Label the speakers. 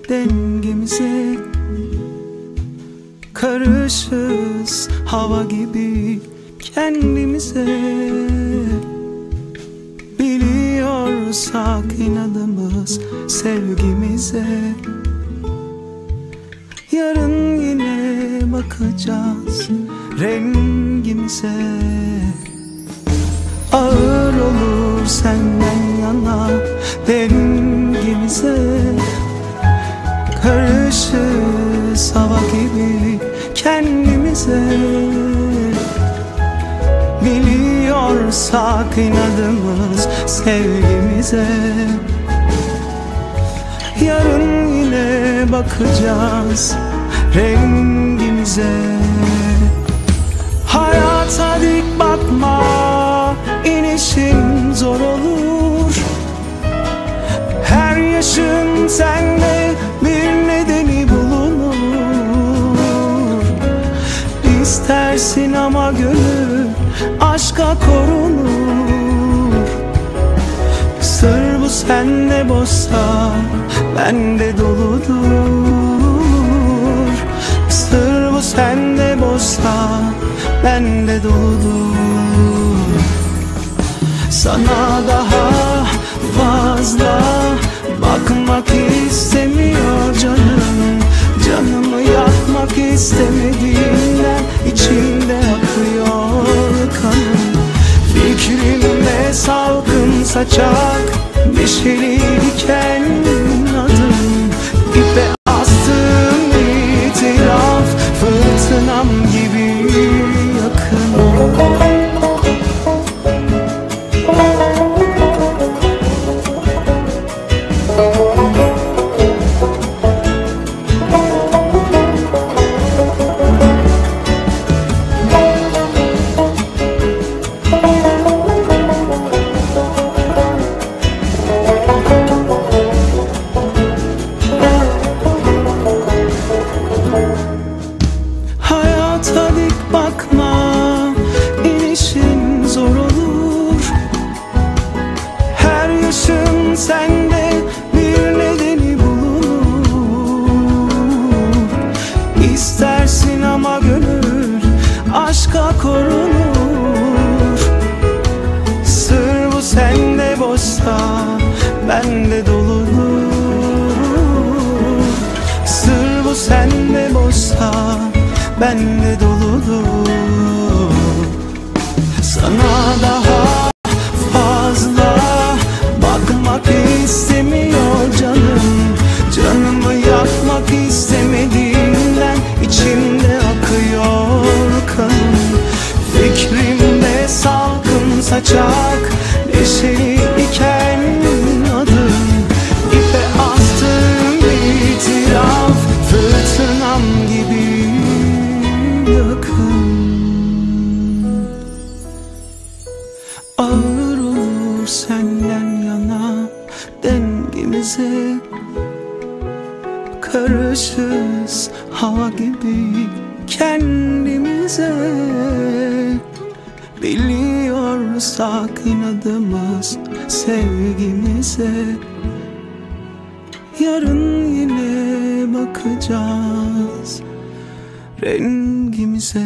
Speaker 1: dengemize. Karışız hava gibi kendimize. Biliyorsak inadımız sevgimize. Yarın yine bakacağız rengimize. Ağır olur senden yana dengimize. Karışız hava gibi kendimize. Biliyorsak inadımız sevgimize. Yarın yine bakacağız rengimize. Hayata dik bakma, inişin zor olur. Her yaşın sende bir nedeni bulunur. İstersin ama gönül aşka korunur. Sır bu sende boşsa bende doludur. Sır bu sende boşsa bende doludur. Sana daha fazla bakmak istemiyor canım. Canımı yakmak istemediğinden içimde akıyor kanım. Fikrimde salkım saçak neşeli diken adım. İpe astım itiraf fırtınam gibi yakın. Hayata dik bakma, inişin zor olur. Her yaşın sende bir nedeni bulunur. İstersin ama gönül aşka korunur. Sır bu sende boşsa bende doludur. Sır bu sende boşsa bende doludur. Sana daha fazla bakmak istemiyor canım. Canımı yakmak istemediğinden içimde akıyor kanım. Fikrimde salkım saçak neşeli iken adım. İpe astım itiraf fırtınam gibi yakın. Ağır olur senden yana dengimize. Karışız hava gibi kendimize. Biliyorsak inadımız sevgimize. Yarın yine bakacağız rengimize.